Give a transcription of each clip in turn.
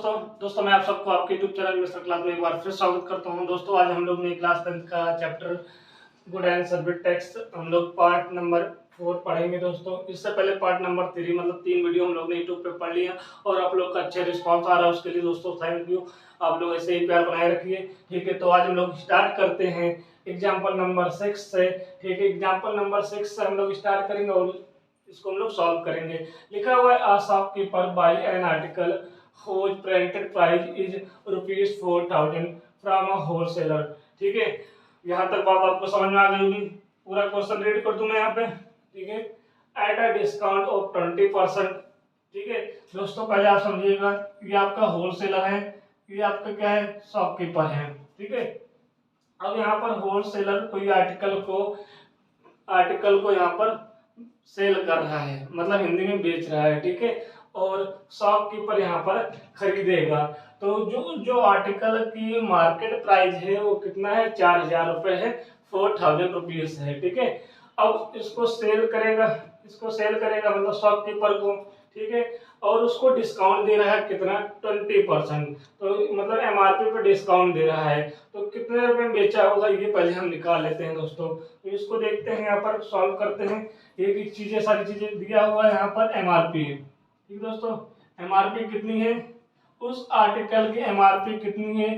दोस्तों मैं आप सबको आपके यूट्यूब चैनल मिस्टर क्लास में एक बार फिर स्वागत करता हूं। दोस्तों आज हम लोग ने क्लास 10 का chapter good and service text हम लोग पार्ट नंबर 4 पढ़ेंगे। दोस्तों इससे पहले पार्ट नंबर 3 मतलब 3 वीडियो हम लोग ने यूट्यूब पे पढ़ लिया और आप लोग का अच्छा रिस्पांस आ रहा है, उसके लिए दोस्तों थैंक यू। आप लोग ऐसे ही प्यार बनाए रखिए, ठीक है। तो आज हम लोग स्टार्ट करते हैं एग्जाम्पल नंबर 6 से, ठीक है। एग्जाम्पल नंबर 6 से हम लोग स्टार्ट करेंगे और इसको हम लोग सॉल्व करेंगे। लिखा हुआ है a shopkeeper buy an article whose printed price is ₹4,000 from a wholesaler, ठीक है। यहाँ तक बात आपको समझ में आ गई होगी। पूरा क्वेश्चन रीड कर दूं मैं यहाँ पे, ठीक है। एट अ डिस्काउंट ऑफ 20%, ठीक है। दोस्तों पहले आप समझिएगा, ये आपका होलसेलर है, ये आपका क्या है, शॉपकीपर है, ठीक है। अब यहाँ पर होलसेलर कोई आर्टिकल को यहाँ पर सेल कर रहा है, मतलब हिंदी में बेच रहा है, ठीक है। और शॉपकीपर यहाँ पर खरीदेगा। तो जो आर्टिकल की मार्केट प्राइस है वो कितना है, 4,000 रुपए है, 4,000 रुपीज है, ठीक है। अब इसको सेल करेगा मतलब शॉपकीपर को, ठीक है। और उसको डिस्काउंट दे रहा है कितना, 20%। तो मतलब एमआरपी पे डिस्काउंट दे रहा है। तो कितने रुपए में बेचा होगा ये पहले हम निकाल लेते हैं दोस्तों। तो इसको देखते हैं, यहाँ पर सॉल्व करते हैं। एक चीजें सारी चीजें दिया हुआ है यहाँ पर एमआरपी, ठीक दोस्तों। एमआरपी कितनी है, उस आर्टिकल की एमआरपी कितनी है,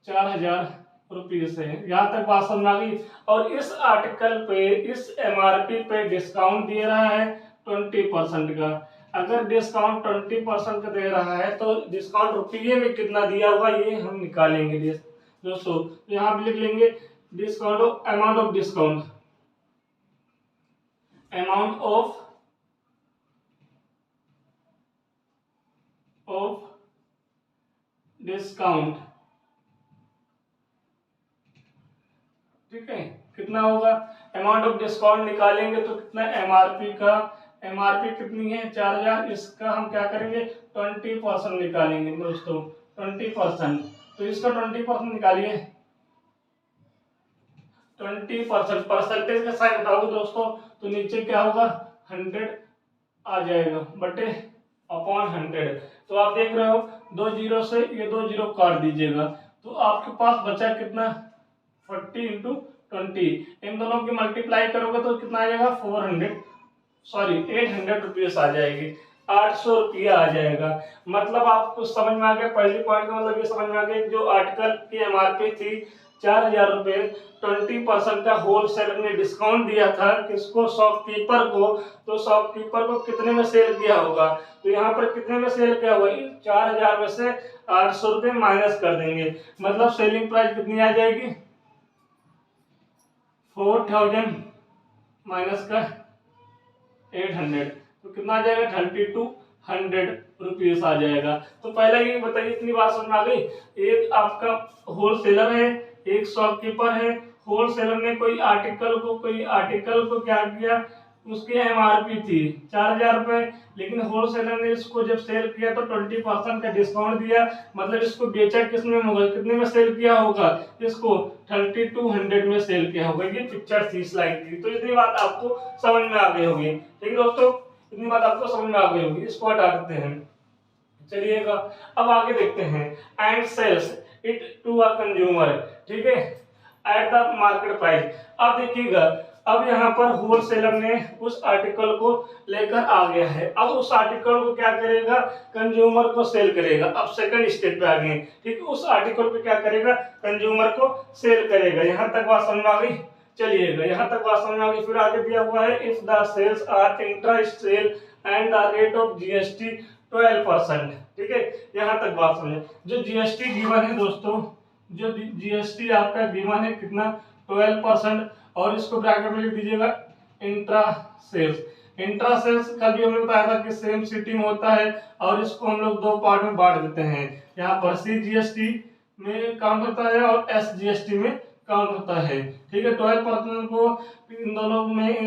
4,000 रुपीज है। यहाँ तक बात समझ आ गई। और इस आर्टिकल पे इस एमआरपी पे डिस्काउंट दे रहा है 20% का। अगर डिस्काउंट 20% का दे रहा है तो डिस्काउंट रुपये में कितना दिया हुआ ये हम निकालेंगे दोस्तों। यहाँ पे लिख लेंगे discount, amount of discount, amount of discount, ठीक है। कितना होगा, अमाउंट ऑफ डिस्काउंट निकालेंगे तो कितना, एमआरपी कितनी है 4,000, इसका हम क्या करेंगे 20% निकालेंगे दोस्तों, 20%। तो इसका 20% निकालिए, 20% परसेंटेज का साइन बताओगे दोस्तों, तो नीचे क्या होगा 100 आ जाएगा बटे अपॉन 100। तो आप देख रहे हो 2 जीरो से ये 2 जीरो काट दीजिएगा, तो आपके पास बचा कितना, 40 इंटू 20। इन दोनों की मल्टीप्लाई करोगे तो कितना आ जाएगा, 800 रुपीज आ जाएगी, 800 रुपया आ जाएगा। मतलब आपको समझ में आ गया, पहली पॉइंट का मतलब ये समझ में आ गया, जो आर्टिकल की एमआरपी थी 4,000 रुपए, 20% का होलसेलर ने डिस्काउंट दिया था किसको, शॉपकीपर को। तो शॉपकीपर को कितने में सेल किया होगा, तो यहाँ पर कितने में सेल किया होगा, 4,000 में से 800 रुपये माइनस कर देंगे, मतलब सेलिंग प्राइस कितनी आ जाएगी, 4,000 माइनस का 800, तो कितना आ जाएगा, 3,200 रुपीज आ जाएगा। तो पहले ये बताइए, इतनी बात समझ में आ गई। एक आपका होलसेलर है, एक शॉपकीपर है। होलसेलर ने कोई आर्टिकल को क्या किया, उसकी एमआरपी थी 4,000 रुपए, लेकिन होलसेलर ने इसको जब सेल किया तो 20% का डिस्काउंट दिया, मतलब इसको बेचा किसने होगा, कितने में सेल किया होगा, इसको 3,200 में सेल किया होगा। ये पिक्चर थी स्लाइड की। तो इतनी बात आपको समझ में आ गई होगी, ठीक है दोस्तों, इतनी बात आपको समझ में आ गई होगी। इसको हटा देते हैं, चलिएगा अब आगे देखते हैं। And sells it to a consumer, ठीक है, एट द मार्केट प्राइस। अब देखिएगा, अब यहाँ पर होलसेलर ने उस आर्टिकल को लेकर आ गया है। अब उस आर्टिकल को क्या करेगा, कंज्यूमर को सेल करेगा। अब सेकंड स्टेप पे आ गए, ठीक है। उस आर्टिकल को क्या करेगा, कंज्यूमर को सेल करेगा। यहाँ तक बात समझ आ गई, चलिएगा यहाँ तक बात समझ आ गई। फिर आगे दिया हुआ है, if the sales are intra sale and the rate of GST 12%, ठीक है। यहाँ तक बात समझे। जो जीएसटी गिवन है दोस्तों, जो जीएसटी आपका गिवन है कितना, 12%, और इसको ब्रैकेट में लिख दीजिएगा इंट्रा सेल्स। इंट्रा सेल्स कल भी हमने बताया था कि सेम सिटी में होता है, और इसको हम लोग दो पार्ट में बांट देते हैं। यहाँ पर सीजीएसटी में काउंट होता है और एसजीएसटी में काउंट होता है, ठीक है। 12% को इन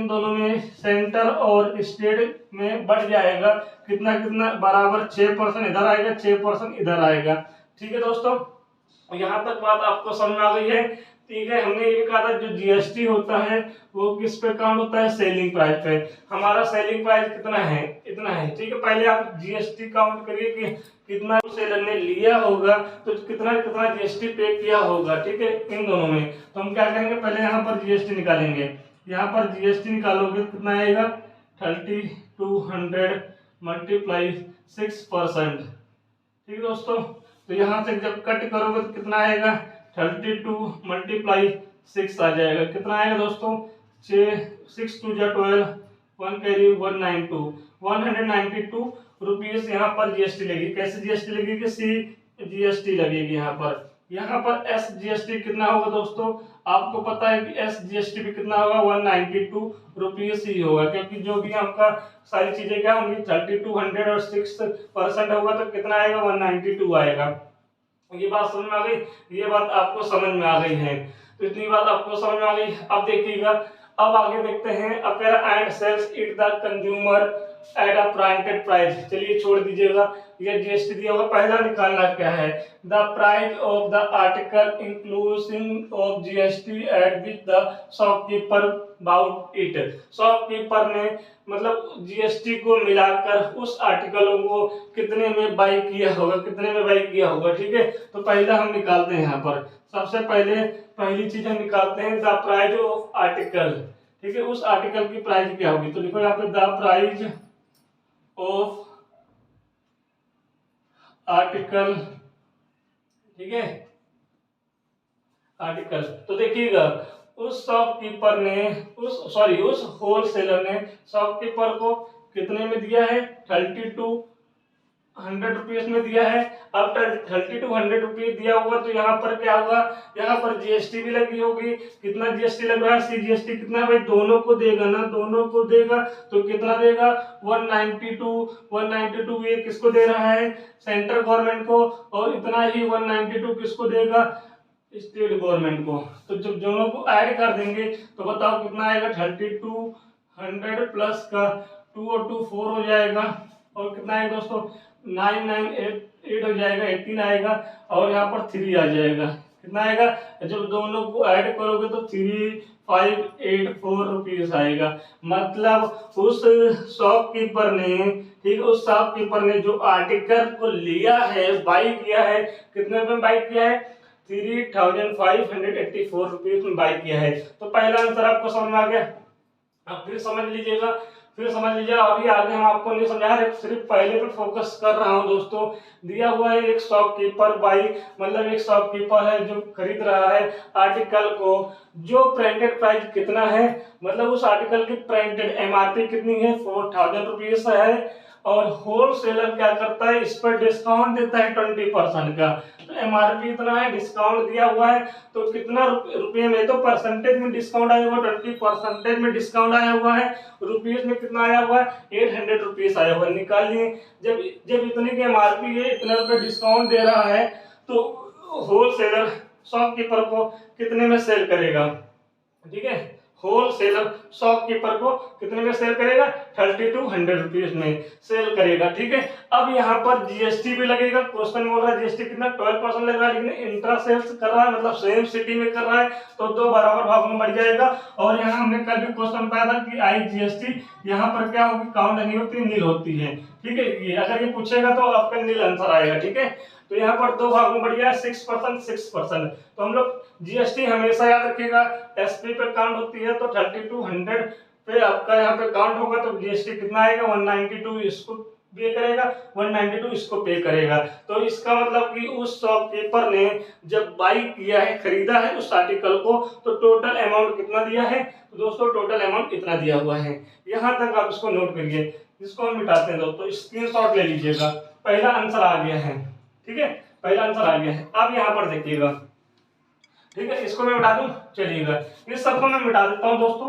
दोनों में सेंटर और स्टेट में बढ़ जाएगा, कितना कितना बराबर 6% इधर आएगा, 6% इधर आएगा, ठीक है दोस्तों। यहाँ तक बात आपको समझ आ गई है, ठीक है। हमने ये कहा था जो जीएसटी होता है वो किस पे काउंट होता है, सेलिंग प्राइस पे। हमारा सेलिंग प्राइस कितना है, इतना है, ठीक है। पहले आप जीएसटी काउंट करिए कि कितना सेलर ने लिया होगा तो कितना कितना जीएसटी पे किया होगा, ठीक है, इन दोनों में। तो हम क्या करेंगे, पहले यहाँ पर जीएसटी निकालेंगे। यहाँ पर जीएसटी निकालोगे कितना आएगा, 3200 मल्टीप्लाई 6%, ठीक है दोस्तों। तो यहाँ से जब कट करोगे तो कितना आएगा, 32 मल्टीप्लाई 6 आ जाएगा। कितना आएगा दोस्तों, 6 2 12, 1 कैरी 192 रुपीज यहाँ पर जीएसटी लगेगी। कैसे जीएसटी लगेगी, सी जीएसटी लगेगी यहाँ पर। यहाँ पर एस जीएसटी कितना होगा दोस्तों, आपको पता है कि एस जीएसटी भी कितना होगा, 192 रुपीज ही होगा, क्योंकि जो भी आपका सारी चीजें क्या होंगी 3200 और 6% होगा तो कितना आएगा, 192 आएगा। ये बात समझ में आ गई, ये बात आपको समझ में आ गई है। तो इतनी बात आपको समझ में आ गई। अब देखिएगा, अब आगे देखते हैं, a pair and sells it the consumer at a printed price. चलिए छोड़ दीजिएगा, ये जीएसटी दिया होगा, पहला निकालना क्या है, the price of the article including of GST at which the shopkeeper bought it. Shopkeeper ने मतलब जीएसटी को मिलाकर उस आर्टिकलों को कितने में बाई किया होगा, कितने में बाई किया होगा, ठीक है। तो पहला हम निकालते हैं यहाँ पर, सबसे पहले पहली चीज हम निकालते हैं द प्राइस ऑफ आर्टिकल, ठीक है, उस आर्टिकल की प्राइस क्या होगी। तो लिखो यहाँ पे द प्राइस ऑफ आर्टिकल, ठीक है, आर्टिकल। तो देखिएगा उस शॉपकीपर ने उस होलसेलर ने शॉपकीपर को कितने में दिया है, 3200 रुपीज में दिया है। अब 3200 रुपीज दिया होगा तो यहाँ पर क्या होगा, यहाँ पर जीएसटी भी लगी होगी। कितना जीएसटी लग रहा है, सी जीएसटी कितना भाई, दोनों को देगा ना, दोनों को देगा तो कितना देगा, 192 ये किसको दे रहा है, सेंट्रल गवर्नमेंट को, और इतना ही 192 किसको देगा, स्टेट गवर्नमेंट को। तो जब दोनों को ऐड कर देंगे तो बताओ कितना आएगा, 3200 प्लस का 2 और 2 4 हो जाएगा, और कितना आएगा दोस्तों, 9988 हो जाएगा, 18 आएगा, और यहाँ पर 3 आ जाएगा। कितना आएगा, जब दोनों को ऐड करोगे तो 3584 रुपीज आएगा। मतलब उस शॉपकीपर ने, ठीक है, उस शॉपकीपर ने जो आर्टिकल को लिया है, बाई किया है, कितने में बाई किया है, 3584 रुपीज में बाई किया है। तो पहला आंसर आपको समझ में आ गया। अब फिर समझ लीजिएगा, अभी आगे हम आपको नहीं समझा रहे, सिर्फ पहले पे फोकस कर रहा हूं दोस्तों। दिया हुआ है एक शॉपकीपर बाई, मतलब एक शॉपकीपर है जो खरीद रहा है आर्टिकल को, जो प्रिंटेड प्राइस कितना है, मतलब उस आर्टिकल की प्रिंटेड एमआरपी कितनी है, 4000 रुपीज है, और होलसेलर क्या करता है, इस पर डिस्काउंट देता है 20% का। तो एमआरपी इतना है, डिस्काउंट दिया हुआ है, तो कितना रुपये में, तो परसेंटेज में डिस्काउंट आया हुआ, 20% में डिस्काउंट आया हुआ है, रुपीज में कितना आया हुआ है, 800 रुपीज आया हुआ है। निकाल लिए, जब इतनी की एमआरपी है, इतने रुपए डिस्काउंट दे रहा है, तो होलसेलर शॉपकीपर को कितने में सेल करेगा, ठीक है, होलसेलर शॉपकीपर को कितने में सेल करेगा, 3200 रुपीज में सेल करेगा, ठीक है। अब यहाँ पर जीएसटी भी लगेगा, क्वेश्चन बोल रहा है जीएसटी कितना, 12% लग रहा है, लेकिन इंट्रा सेल्स कर रहा है, मतलब सेम सिटी में कर रहा है, तो 2 बराबर भाग में बढ़ जाएगा। और यहाँ हमने कल भी क्वेश्चन पाया था कि आई जीएसटी यहाँ पर क्या होगी, काउंट नहीं होती, नील होती है, ठीक है। ये अगर ये पूछेगा तो आपका नील आंसर आएगा, ठीक है। तो यहाँ पर 2 भाग में बढ़ गया, 6%। तो हम लोग जीएसटी हमेशा याद रखिएगा, एसपी पे काउंट होती है, तो 3200 पे आपका यहाँ पे काउंट होगा, तो जीएसटी कितना आएगा, 192 इसको पे करेगा, 192 इसको पे करेगा। तो इसका मतलब कि उस शॉपकीपर ने जब बाई किया है, खरीदा है उस आर्टिकल को, तो टोटल अमाउंट कितना दिया है, तो दोस्तों टोटल अमाउंट कितना दिया हुआ है। यहाँ तक आप इसको नोट करिए, इसको हम मिटाते हैं दोस्तों, स्क्रीनशॉट ले लीजिएगा। पहला आंसर आ गया है, ठीक है, पहला आंसर आ गया है। अब यहाँ पर देखिएगा, ठीक है, इसको मैं मिटा दूं, चलिएगा इस सबको मैं मिटा देता हूं दोस्तों।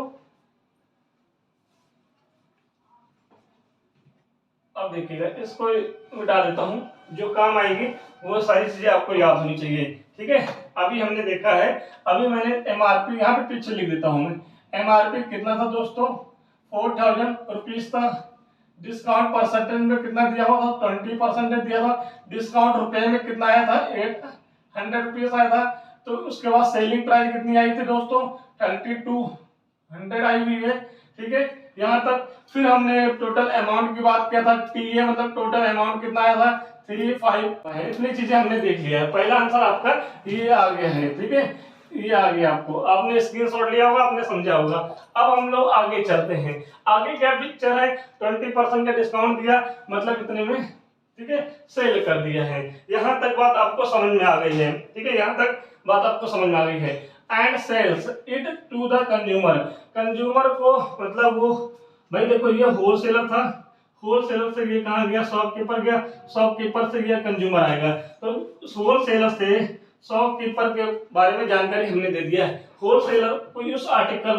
अब देखिएगा, इसको मिटा देता हूं, जो काम आएगी वो सारी चीजें आपको याद होनी चाहिए, ठीक है। अभी हमने देखा है, अभी मैंने एमआरपी यहाँ पे पीछे लिख देता हूं मैं, एमआरपी कितना था दोस्तों, 4000 रुपीज था, डिस्काउंट परसेंटेज में कितना दिया हुआ था, 20% दिया था, डिस्काउंट रुपए में कितना आया था, 800 रुपीज आया था। तो उसके बाद सेलिंग प्राइस कितनी आई थी दोस्तों, 3200 आई हुई है, ठीक है, यहाँ तक। फिर हमने टोटल अमाउंट की बात किया था, टीए मतलब टोटल अमाउंट कितना आया था, 3, 5 है। इतनी चीजें हमने देख लिया है। पहला आंसर आपका ये आ गया है, ठीक है, ये आ गया। आपको आपने स्क्रीनशॉट लिया होगा, आपने समझा होगा। अब हम लोग आगे चलते हैं। आगे क्या पिक्चर है, 20% का डिस्काउंट दिया, मतलब इतने में, ठीक है, सेल कर दिया है। यहाँ तक बात आपको समझ में आ गई है, ठीक है, यहाँ तक बात आपको समझ में आ गई है। And sells it to the consumer, consumer को, मतलब वो, भाई देखो ये होलसेलर था, होलसेलर से ये कहाँ गया, शॉपकीपर गया, शॉपकीपर से ये कंज्यूमर आएगा। तो होलसेलर से शॉपकीपर के बारे में जानकारी हमने दे दिया है। होलसेलर को उस आर्टिकल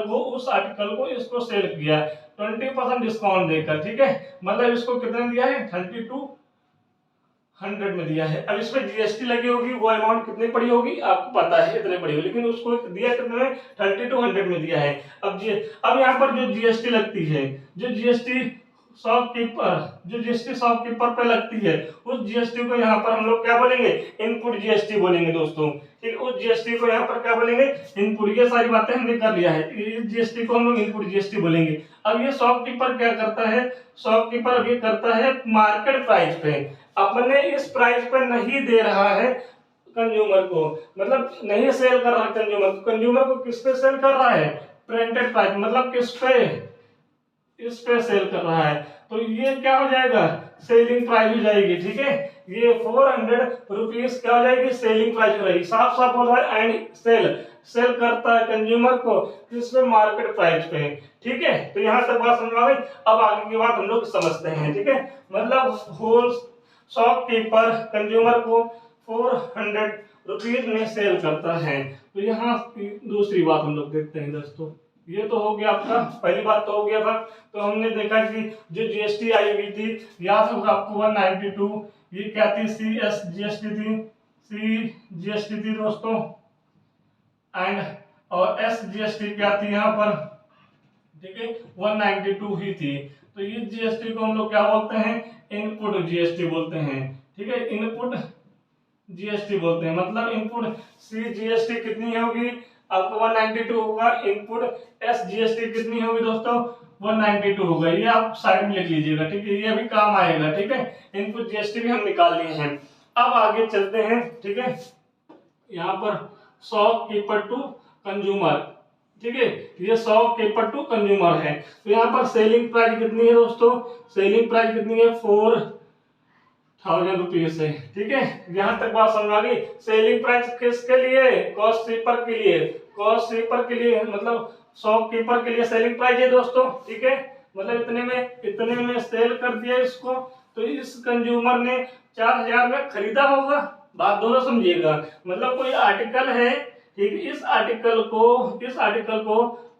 को इसको सेल किया 20% डिस्काउंट देकर, ठीक है, मतलब इसको कितने दिया है, 3200 में दिया है। अब इसमें जीएसटी लगी होगी, वो अमाउंट कितनी पड़ी होगी आपको पता है, इतने पड़ी होगी, लेकिन उसको दिया कितने में, 3200 में दिया है। अब यहाँ पर जो जीएसटी लगती है, जो जीएसटी शॉपकीपर पे लगती है, उस जीएसटी को यहाँ पर हम लोग क्या बोलेंगे, इनपुट जीएसटी बोलेंगे दोस्तों, ठीक। उस जीएसटी को यहाँ पर क्या बोलेंगे, इनपुट। ये सारी बातें हमने कर लिया है, इस जीएसटी को हम लोग इनपुट जीएसटी बोलेंगे। अब ये शॉपकीपर क्या करता है, शॉपकीपर अब ये करता है मार्केट प्राइस पे, अपने इस प्राइस पे नहीं दे रहा है कंज्यूमर को, मतलब नहीं सेल कर रहा है कंज्यूमर को किस पे सेल कर रहा है, प्रिंटेड प्राइस, मतलब किस पे, इस पे सेल कर रहा है। तो ये क्या हो जाएगा, सेलिंग प्राइस हो जाएगी, ठीक है, ये 400 रुपीज क्या हो जाएगी, सेलिंग प्राइस हो जाएगी। साफ साफ बोल रहा है, एंड सेल करता है कंज्यूमर को किस पे, मार्केट प्राइस पे, ठीक है। तो यहाँ तक बात समझ में आ गई। अब आगे की बात हम लोग समझते हैं, ठीक है, मतलब होल शॉपकीपर कंज्यूमर को 400 रुपीज में सेल करता है। तो यहाँ दूसरी बात हम लोग देखते हैं दोस्तों। ये तो हो गया आपका, पहली बात तो हो गया था। तो हमने देखा कि जो जीएसटी आई हुई थी, याद होगा आपको 192, ये क्या थी, सीएस जीएसटी थी, सी जीएसटी थी दोस्तों, एंड और एस जीएसटी क्या थी यहाँ पर, ठीक है, 192 ही थी। तो ये जीएसटी को हम लोग क्या बोलते हैं, इनपुट जीएसटी बोलते हैं, ठीक है, इनपुट जीएसटी बोलते हैं। मतलब इनपुट सी जीएसटी कितनी होगी आपको, 192 होगा, इनपुट एस जीएसटी कितनी होगी दोस्तों, 192 होगा। ये आप साइड में लिख लीजिएगा, ठीक है, ये अभी काम आएगा, ठीक है, इनपुट जीएसटी भी हम निकाल लिए हैं। अब आगे चलते हैं, ठीक है, यहाँ पर शॉपकीपर टू कंज्यूमर, ठीक है, ये शॉपकीपर टू कंज्यूमर है। तो यहाँ पर सेलिंग प्राइस कितनी है दोस्तों, सेलिंग प्राइस कितनी है, 4000 रुपीज है, ठीक है। यहाँ तक बात समझ आ गई। सेलिंग प्राइस किसके लिए, कॉस्ट स्वीपर के लिए, कॉस्ट स्वीपर के लिए, मतलब शॉपकीपर के लिए सेलिंग प्राइस है दोस्तों, ठीक है, मतलब इतने में सेल कर दिया इसको। तो इस कंज्यूमर ने 4000 में खरीदा होगा, बात दोनों समझिएगा, मतलब कोई आर्टिकल है, ठीक, इस आर्टिकल को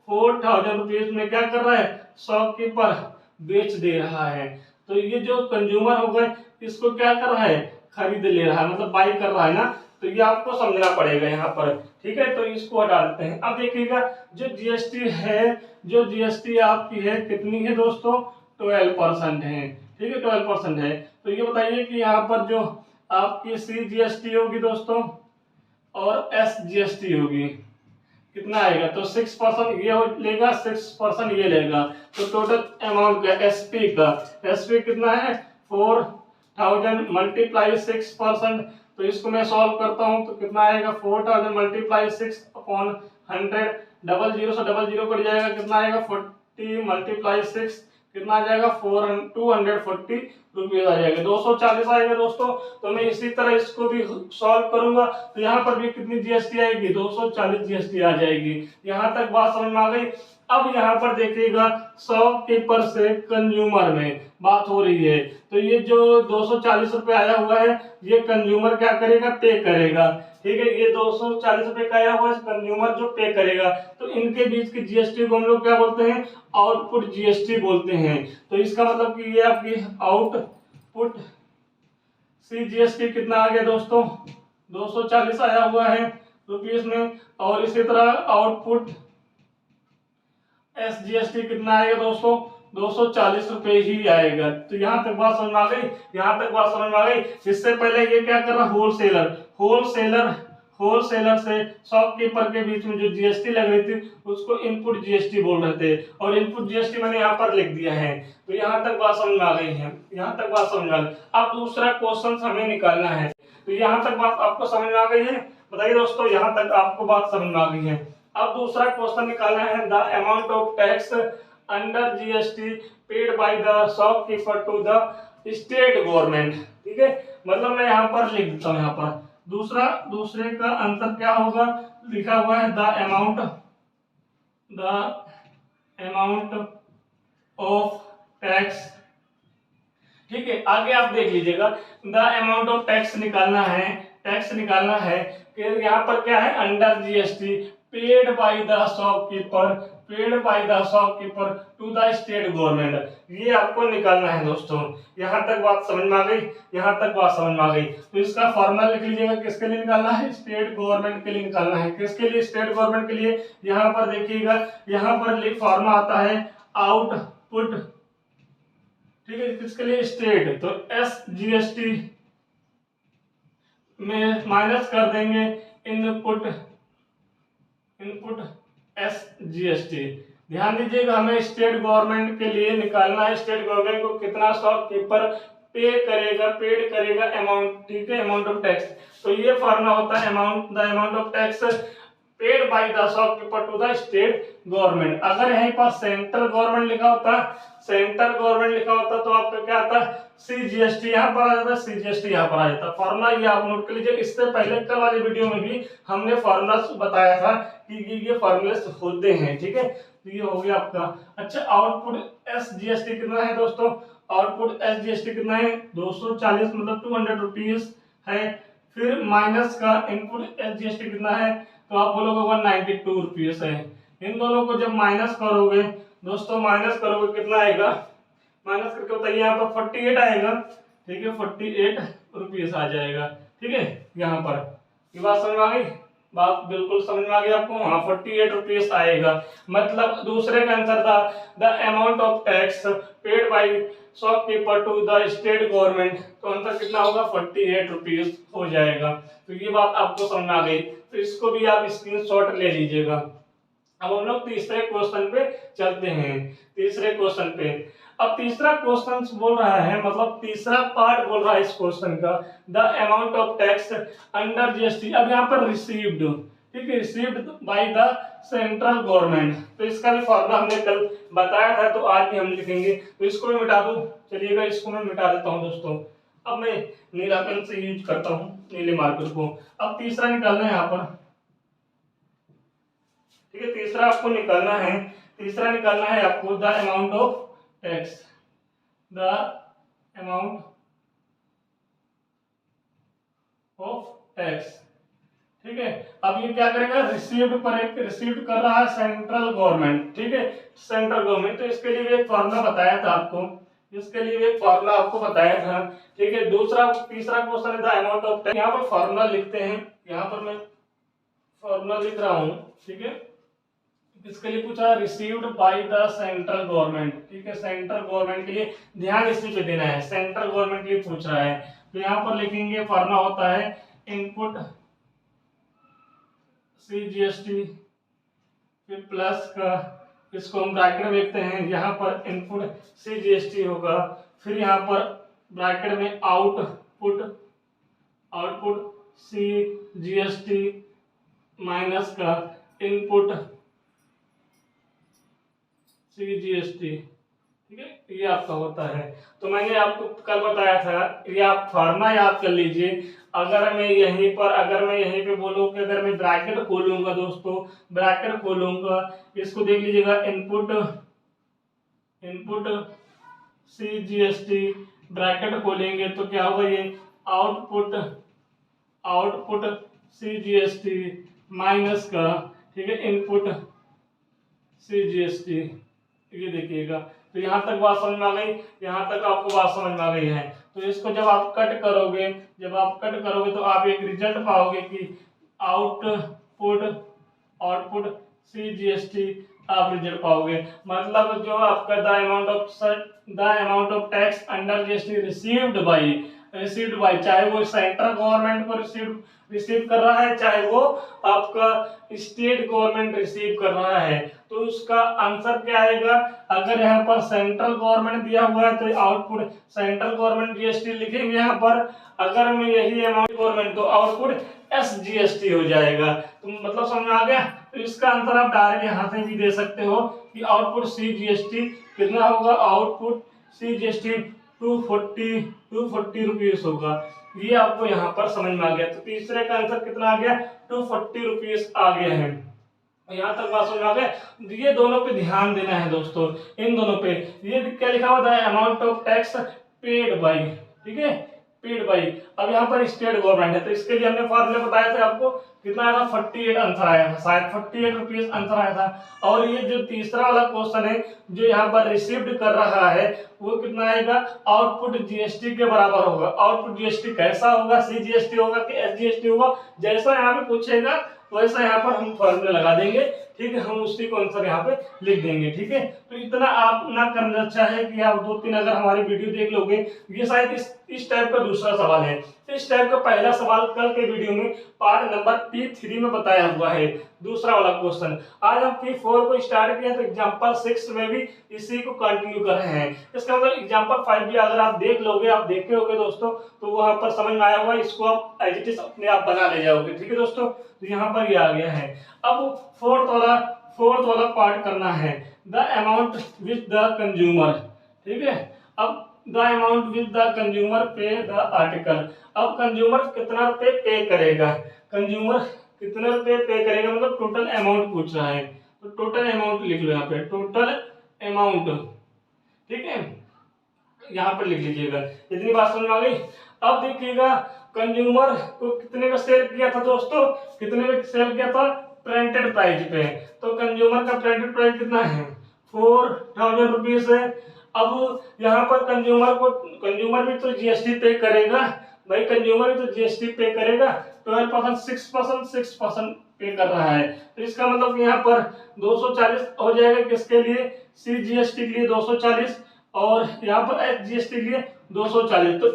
4000 रुपीज में क्या कर रहा है, शॉपकीपर बेच दे रहा है। तो ये जो कंज्यूमर होगा इसको क्या कर रहा है, खरीद ले रहा है, मतलब बाई कर रहा है ना। तो ये आपको समझना पड़ेगा यहाँ पर, ठीक है। तो इसको हटा देते हैं। अब देखिएगा जो जीएसटी है, जो जीएसटी आपकी है कितनी है दोस्तों, 12% है, ठीक है, 12% है। तो ये बताइए कि यहाँ पर जो आपकी सी जीएसटी होगी दोस्तों और एस जीएसटी होगी, कितना आएगा, तो 6% ये लेगा, 6% ये लेगा। तो टोटल अमाउंट का एसपी कितना है, 4000 मल्टीप्लाई 6%। तो इसको मैं सॉल्व करता हूं तो कितना आएगा, 4000 मल्टीप्लाई 6 अपॉन 100, 00 से 00 कट जाएगा, कितना आएगा, 40 मल्टीप्लाई 6 कितना आ जाएगा, 240 रुपीज आ जाएगा, 240 आएगा दोस्तों। तो मैं इसी तरह इसको भी सॉल्व करूंगा तो यहाँ पर भी कितनी जीएसटी आएगी, 240 जीएसटी आ जाएगी। यहाँ तक बात समझ में आ गई। अब यहाँ पर देखिएगा शॉपकीपर से कंज्यूमर में बात हो रही है। तो ये जो 240 रुपए आया हुआ है ये कंज्यूमर क्या करेगा, पे करेगा, ठीक है। ये 240 रुपए का आया हुआ है, कंज्यूमर जो पे करेगा। तो इनके बीच की जीएसटी को हम लोग क्या बोलते हैं, आउटपुट जीएसटी बोलते हैं। तो इसका मतलब कि ये आपकी आउटपुट सी जीएसटी कितना आ गया दोस्तों, 240 आया हुआ है रुपीस में। और इसी तरह आउटपुट एस जीएसटी कितना आएगा दोस्तों, 240 रुपए ही आएगा। तो यहाँ तक बात समझ में आ गई, यहाँ तक बात समझ में आ गई। इससे पहले ये क्या कर रहा, होलसेलर से शॉपकीपर के बीच में जो जीएसटी लग रही थी उसको इनपुट जीएसटी बोल रहे थे, और इनपुट जीएसटी मैंने यहाँ पर लिख दिया है। तो यहाँ तक बात समझ में आ गई है, यहाँ तक बात समझ में आ गई। अब दूसरा क्वेश्चन हमें निकालना है। तो यहाँ तक बात आपको समझ में आ गई है, बताइए दोस्तों, यहाँ तक आपको बात समझ में आ गई है। अब दूसरा क्वेश्चन निकालना है, the amount of tax under GST paid by the shopkeeper to the state government. ठीक है, मतलब मैं यहाँ पर लिख देता हूँ, यहाँ पर दूसरे का आंसर क्या होगा, लिखा हुआ है द अमाउंट ऑफ टैक्स। ठीक है, आगे आप देख लीजिएगा, द अमाउंट ऑफ टैक्स निकालना है कि यहाँ पर क्या है, under GST paid by the shopkeeper to the state government, ये आपको निकालना है दोस्तों। यहाँ तक बात समझ में आ गई, यहाँ तक बात समझ में आ गई। तो इसका फॉर्मूला लिख लीजिएगा, किसके लिए निकालना है, स्टेट गवर्नमेंट के लिए निकालना है। किसके लिए, स्टेट गवर्नमेंट के लिए। यहाँ पर देखिएगा, यहाँ पर फॉर्मूला आता है आउटपुट, ठीक है, किसके लिए, स्टेट। तो एस जीएसटी में माइनस कर देंगे इनपुट एस जीएसटी। ध्यान दीजिएगा, हमें स्टेट गवर्नमेंट के लिए निकालना है, स्टेट गवर्नमेंट को कितना शॉपकीपर पेड करेगा अमाउंट, ठीक है, अमाउंट ऑफ टैक्स। तो ये फॉर्मूला होता है the amount of tax paid by the shopkeeper to the state government. अगर यहीं पर सेंट्रल गवर्नमेंट लिखा होता तो आपका क्या आता, सीजीएसटी यहाँ पर आ जाता, सीजीएसटी यहाँ पर आ जाता। फॉर्मूला ये आप नोट कर लीजिए। इससे पहले कल वाली वीडियो में भी हमने फॉर्मूला बताया था कि ये फॉर्मूले होते हैं, ठीक है। तो ये हो गया आपका। अच्छा, आउटपुट एस जीएसटी कितना है दोस्तों, आउटपुट एस जीएसटी कितना है, 240 मतलब 200 रुपीज है। फिर माइनस का इनपुट एस जीएसटी कितना है, तो आप बोलोगे 192 रुपीज है। इन दोनों को जब माइनस करोगे दोस्तों, माइनस करोगे कितना आएगा, माइनस करके बताइए, यहाँ पर 48 आएगा, ठीक है, 48 रुपीज आ जाएगा। ठीक है, यहाँ पर ये बात समझ में आ गई, बात बिल्कुल समझ में आ गई आपको। हाँ, 48 रुपीज आएगा। मतलब दूसरे का आंसर था the amount of tax paid by shopkeeper to the state government, तो आंसर कितना होगा, 48 रुपीज हो जाएगा। तो ये बात आपको समझ में आ गई, तो इसको भी आप स्क्रीनशॉट ले लीजिएगा। अब हम लोग तीसरे क्वेश्चन पे चलते हैं। तीसरे क्वेश्चन पे, अब तीसरा क्वेश्चन बोल रहा है, मतलब तीसरा पार्ट बोल रहा है इस क्वेश्चन का, the amount of tax under GST. अब यहाँ पर रिसीव्ड, ठीक है, received by the central government. तो इसका भी फॉर्मूला हमने कल बताया था, तो आज भी हम लिखेंगे। तो इसको मैं मिटा दूं, चलिएगा, इसको मैं मिटा देता हूँ दोस्तों। अब मैं नीला पेन से यूज करता हूँ, नीले मार्कर को। अब तीसरा निकालना है यहाँ पर, ठीक है, तीसरा आपको निकालना है, तीसरा निकालना है आपको the amount of tax, the amount of tax. ठीक है, अब ये क्या करेगा, रिसीव्ड कर रहा है सेंट्रल गवर्नमेंट, ठीक है, सेंट्रल गवर्नमेंट। तो इसके लिए एक फॉर्मूला बताया था आपको, इसके लिए एक फॉर्मूला आपको बताया था, ठीक है। तीसरा क्वेश्चन है द अमाउंट ऑफ टैक्स। यहाँ पर फॉर्मूला लिखते हैं, यहाँ पर मैं फॉर्मूला लिख रहा हूँ, ठीक है। इसके लिए पूछा, received by the central government, ठीक है, सेंट्रल गवर्नमेंट के लिए ध्यान इसी पे देना है, सेंट्रल गवर्नमेंट के लिए पूछ रहा है। तो यहाँ पर लिखेंगे, फॉर्मूला होता है इनपुट सीजीएसटी फिर प्लस का, इसको हम ब्रैकेट में लिखते हैं, यहाँ पर इनपुट सीजीएसटी होगा, फिर यहाँ पर ब्रैकेट में आउटपुट सीजीएसटी माइनस का इनपुट सीजीएसटी, ठीक है, ये आपका होता है। तो मैंने आपको कल बताया था, ये आप फॉर्मूला याद कर लीजिए। अगर मैं यहीं पे बोलूं कि अगर मैं ब्रैकेट खोलूंगा दोस्तों, ब्रैकेट खोलूंगा, इसको देख लीजिएगा, इनपुट सीजीएसटी ब्रैकेट खोलेंगे तो क्या होगा, ये आउटपुट सीजीएसटी माइनस का, ठीक है, इनपुट सीजीएसटी, ये देखिएगा। तो यहाँ तक बात समझ में आ गई, यहाँ तक आपको बात समझ में आ गई है। तो इसको जब आप कट करोगे तो आप एक रिजल्ट पाओगे कि आउटपुट सीजीएसटी आप रिजल्ट पाओगे। मतलब जो आपका the amount of tax under GST received by, received by, चाहे वो सेंट्रल गवर्नमेंट को रिसीव कर रहा है, चाहे वो आपका स्टेट गवर्नमेंट रिसीव कर रहा है। तो उसका आंसर क्या आएगा? अगर यहाँ पर सेंट्रल गवर्नमेंट दिया हुआ है तो आउटपुट सेंट्रल गवर्नमेंट जीएसटी लिखेंगे यहाँ पर। अगर मैं यही अमाउंट गवर्नमेंट तो आउटपुट SGST हो जाएगा। तो मतलब समझ में आ गया? तो इसका आंसर आप डायरेक्ट यहाँ से भी दे सकते हो कि आउटपुट CGST कितना होगा? आउटपुट CGST 240 रुपीज होगा। ये आपको यहाँ पर समझ में आ गया। तो तीसरे का आंसर कितना आ गया? 240 रुपीज आ गया है। यहाँ तक बात समझ में आ गया। ये दोनों पे ध्यान देना है दोस्तों, इन दोनों पे। ये क्या लिखा हुआ है? Amount of tax paid by, ठीक है, पेड बाई। अब यहाँ पर स्टेट गवर्नमेंट है तो इसके लिए हमने फॉर्मूले बताया थे आपको, कितना आया था? 48 आंसर आया था, शायद 48 रुपीज आंसर आया था। और ये जो तीसरा वाला क्वेश्चन है जो यहाँ पर रिसीव्ड कर रहा है वो कितना आएगा? आउटपुट जीएसटी के बराबर होगा। आउटपुट जीएसटी कैसा होगा? CGST होगा कि SGST होगा? जैसा यहाँ पे पूछेगा वैसा यहाँ पर हम फॉर्मूला लगा देंगे, ठीक है, हम उसी को आंसर यहाँ पे लिख देंगे, ठीक है। तो इतना आप ना करना अच्छा है कि आप 2-3 अगर हमारी वीडियो देख लोगे। ये शायद इस टाइप का दूसरा सवाल है। इस टाइप का पहला सवाल कल के वीडियो में पार्ट नंबर P3 में बताया हुआ है, दूसरा वाला क्वेश्चन। आज हम P4 को स्टार्ट किया तो एग्जाम्पल 6 में भी इसी को कंटिन्यू कर रहे हैं। इसका मतलब एग्जाम्पल 5 भी अगर आप देख लोगे, आप देखे होगे दोस्तों, तो वहां पर समझ में आया हुआ, इसको आप एज इट इज अपने आप बना ले जाओगे, ठीक है दोस्तों। तो यहाँ पर ये आ गया है। अब फोर्थ वाला पार्ट करना है, the amount with the consumer, ठीक है। अब the amount with the consumer पे द आर्टिकल। अब कंज्यूमर कितना रुपए पे करेगा? कंज्यूमर कितने रुपए पे करेगा, मतलब टोटल अमाउंट पूछ रहा है। तो टोटल अमाउंट लिख लो यहाँ पे, टोटल अमाउंट, ठीक है, यहाँ पर लिख लीजिएगा। इतनी बात समझ में आ गई। अब देखिएगा कंज्यूमर को कितने में सेल किया था दोस्तों? कितने में सेल किया था? प्रिंटेड प्राइस पे। तो कंज्यूमर का प्रिंटेड प्राइस कितना है? 4000 रुपीज है। अब यहाँ पर कंज्यूमर भी तो जीएसटी पे करेगा भाई, कंज्यूमर भी तो जीएसटी पे करेगा। 12% 6% पे कर रहा है। तो इसका मतलब यहाँ पर 240 हो जाएगा, किसके लिए? CGST के लिए 240 और यहाँ पर SGST के लिए 240। तो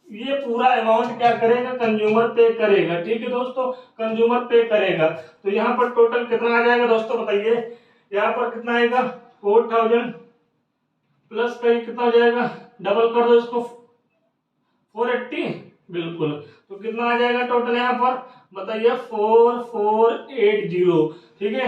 ये पूरा अमाउंट क्या करेगा? कंज्यूमर पे करेगा, ठीक है दोस्तों, कंज्यूमर पे करेगा। तो यहाँ पर टोटल कितना आ जाएगा दोस्तों बताइए? यहाँ पर कितना आएगा? 4000 प्लस का कितना हो जाएगा? डबल कर दो इसको, 480, बिल्कुल। तो कितना आ जाएगा टोटल यहाँ पर बताइए? 4480, ठीक है,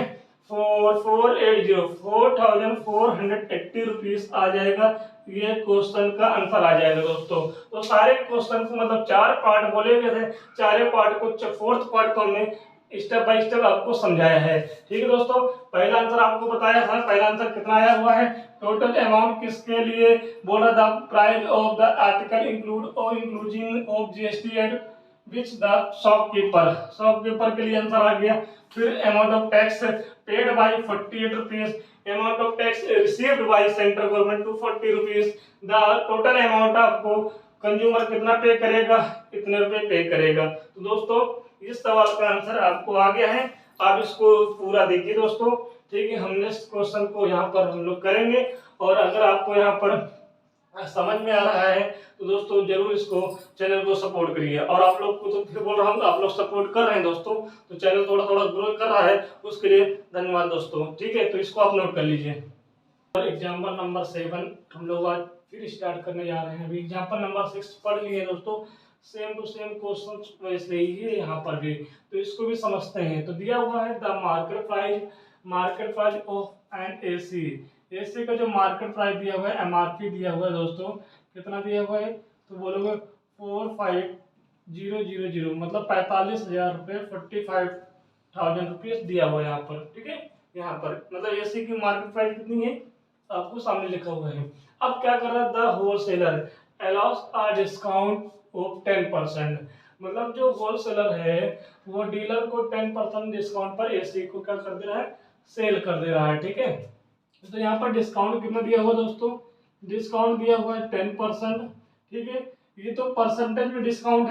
4480 रुपीज आ जाएगा। ये क्वेश्चन का आंसर आ जाएगा दोस्तों। तो सारे क्वेश्चन को मतलब 4 पार्ट बोले गए थे, चारे पार्ट को, फोर्थ पार्ट को हमने स्टेप बाय स्टेप आपको समझाया है, ठीक है दोस्तों। पहला आंसर आपको बताया था, पहला आंसर कितना आया हुआ है? टोटल अमाउंट किसके लिए बोल रहा था? Price of the article include और including of GST at which the shopkeeper के लिए आंसर आ गया। फिर amount of tax paid by 48 rupees, amount of tax received by central government 240 rupees. The total amount आपको कंज्यूमर कितना pay करेगा? इतने रुपए पे करेगा। तो दोस्तों इस सवाल का आंसर आपको आ गया है। आप इसको पूरा देखिए दोस्तों, ठीक है। हमने इस क्वेश्चन को यहाँ पर हम लोग करेंगे और अगर आपको यहाँ पर समझ में आ रहा है तो दोस्तों जरूर इसको चैनल को सपोर्ट करिए। और आप लोग को तो फिर बोल रहा हूँ, आप लोग सपोर्ट कर रहे हैं दोस्तों, तो चैनल थोड़ा थोड़ा ग्रो कर रहा है, उसके लिए धन्यवाद दोस्तों, ठीक है। तो इसको आप नोट कर लीजिए। और एग्जाम्पल नंबर 7 हम लोग आज फिर स्टार्ट करने जा रहे हैं। अभी एग्जाम्पल नंबर 6 पढ़ लिए दोस्तों, सेम टू सेम क्वेश्चन वैसे ही है यहाँ पर भी, तो इसको भी समझते हैं। तो दिया हुआ है the market price of N AC का जो मार्केट प्राइस दिया हुआ है, MRP दिया हुआ है दोस्तों, कितना दिया हुआ है? तो बोलोगे 45000, मतलब 45,000 रुपये, 45,000 रुपीज दिया हुआ है यहाँ पर, ठीक है। यहाँ पर मतलब एसी की मार्केट प्राइस कितनी है आपको सामने लिखा हुआ है। अब क्या कर रहा है? The wholesaler allow us a discount of 10%, मतलब जो होलसेलर है वो डीलर को 10% डिस्काउंट पर एसी को क्या कर दे रहा है? सेल कर दे रहा है, ठीक है। तो यहाँ पर डिस्काउंट कितना दिया हुआ दोस्तों? डिस्काउंट दिया हुआ है 10%, ठीक है। ये तो परसेंटेज में डिस्काउंट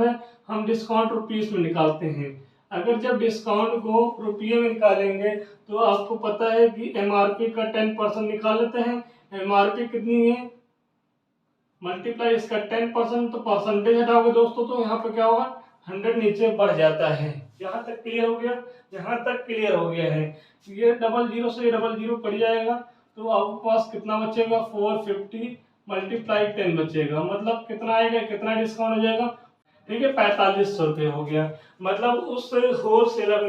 है, हम डिस्काउंट रुपीस में निकालते हैं। अगर जब डिस्काउंट को रुपये में निकालेंगे तो आपको पता है कि MRP का 10% निकाल लेते हैं। MRP कितनी है? मल्टीप्लाई इसका 10%, तो परसेंटेज हटाओगे दोस्तों तो यहाँ पे क्या होगा 100 नीचे बढ़ जाता है। यहाँ तक क्लियर हो गया, यहाँ तक क्लियर हो गया है। ये 00 से 00 कट जाएगा तो आपके पास कितना बचेगा 450 मल्टीप्लाई 10 बचेगा। मतलब कितना आएगा, कितना डिस्काउंट हो जाएगा, ठीक है 4500 रुपये हो गया। मतलब उस होलसेलर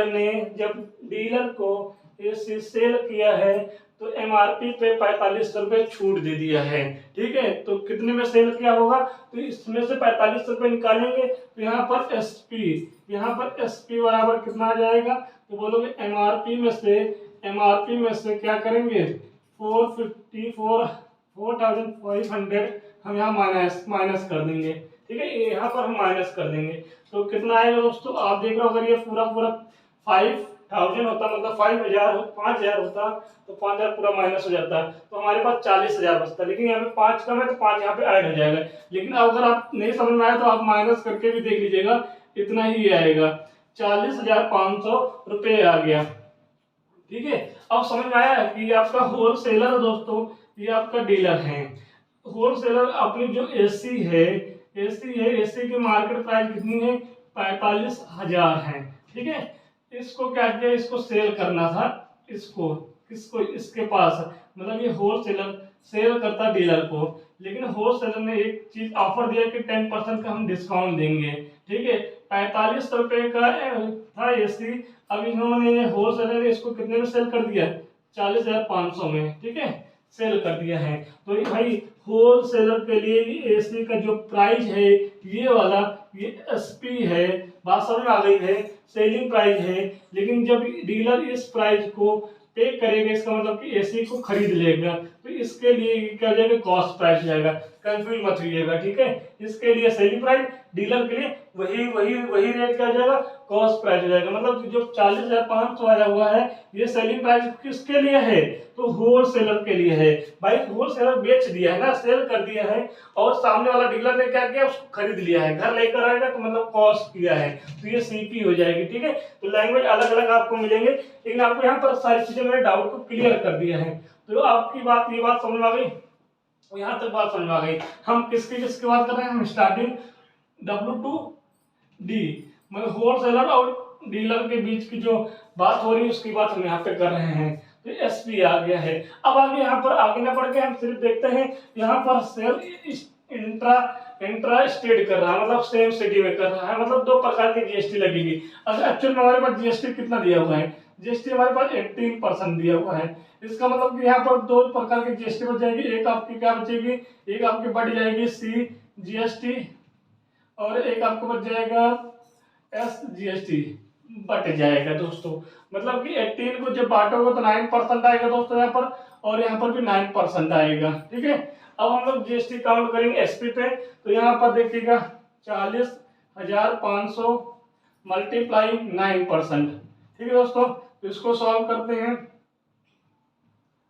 ने जब डीलर को ये सेल किया है तो एमआरपी पे 4500 रुपये छूट दे दिया है। ठीक है, तो कितने में सेल किया होगा, तो इसमें से 4500 रुपये निकालेंगे तो यहाँ पर एसपी बराबर कितना आ जाएगा, तो बोलोगे एमआरपी में से क्या करेंगे 4500 हम यहाँ माइनस कर देंगे। ठीक है, यहाँ पर हम माइनस कर देंगे तो कितना आएगा दोस्तों, आप देख रहे हो अगर ये पूरा 5000 होता, मतलब 5000 होता तो 5000 पूरा माइनस हो जाता तो हमारे पास 40000 बचता। लेकिन यहाँ पे 5 कम है तो 5 यहाँ पे ऐड हो जाएगा। लेकिन अगर आप नहीं समझ में आया तो आप माइनस करके भी देख लीजिएगा, इतना ही आएगा 40,500 रुपये आ गया। ठीक है, अब समझ में आया कि आपका होलसेलर दोस्तों ये आपका डीलर है। होलसेलर अपनी जो एसी की मार्केट प्राइस कितनी है 45,000 है। ठीक है, इसको क्या किया, इसको सेल करना था, इसके पास, मतलब ये होलसेलर सेल करता डीलर को, लेकिन होलसेलर ने एक चीज ऑफर दिया कि 10% का हम डिस्काउंट देंगे। ठीक है, 4500 रुपये का था एसी, अब इन्होंने होलसेलर ने इसको कितने में सेल कर दिया 40,500 में। ठीक है, सेल कर दिया है। तो भाई होलसेलर के लिए एसी का जो प्राइस है ये वाला, ये एसपी है, बात समझ में आ गई है, सेलिंग प्राइस है। लेकिन जब डीलर इस प्राइस को पे करेगा, इसका मतलब कि एसी को खरीद लेगा, तो इसके लिए क्या हो जाएगा कॉस्ट प्राइस हो जाएगा, कंफ्यूज मत होइएगा। ठीक है, इसके लिए सेलिंग प्राइस, डीलर के लिए वही रेट क्या हो जाएगा कॉस्ट प्राइस हो जाएगा। मतलब जो 40,500 आया हुआ है ये सेलिंग प्राइस किसके लिए है, तो होलसेलर के लिए है। भाई होलसेलर बेच दिया है ना, सेल कर दिया है, और सामने वाला डीलर ने क्या किया उसको खरीद लिया है, घर लेकर आएगा तो मतलब कॉस्ट किया है, तो ये सीपी हो जाएगी। ठीक है, तो लैंग्वेज अलग अलग आपको मिलेंगे, लेकिन आपको यहाँ पर सारी चीजें मैंने डाउट को क्लियर कर दिया है। तो आपकी ये बात समझ में आ गई, यहाँ तक बात समझ में आ गई। हम किसकी बात कर रहे हैं, हम स्टार्टिंग W2D मतलब होलसेलर और डीलर के बीच की जो बात हो रही है उसकी बात हम यहाँ पे कर रहे हैं। तो एसपी आ गया है। अब आगे यहाँ पर आगे ना पढ़ के हम सिर्फ देखते हैं यहाँ पर सेल इंट्रा स्टेट कर रहा है, मतलब सेम सिटी में कर रहा है, मतलब 2 प्रकार की जीएसटी लगेगी। अगर एक्चुअल में हमारे पास जीएसटी कितना दिया हुआ है, जीएसटी हमारे पास 18% दिया हुआ है। इसका मतलब कि यहाँ पर 2 प्रकार की जीएसटी बच जाएगी, एक आपकी क्या बचेगी, एक आपकी बढ़ जाएगी सी जीएसटी और एक आपको बच जाएगा एस जीएसटी बट जाएगा दोस्तों। मतलब कि 18 को जब बांटोगे तो 9% आएगा दोस्तों यहाँ पर, और यहाँ पर भी 9% आएगा। ठीक है, अब हम लोग जीएसटी काउंट करेंगे एसपी पे, तो यहाँ पर देखिएगा 40,500 मल्टीप्लाई 9%। ठीक है दोस्तों, तो इसको सॉल्व करते हैं,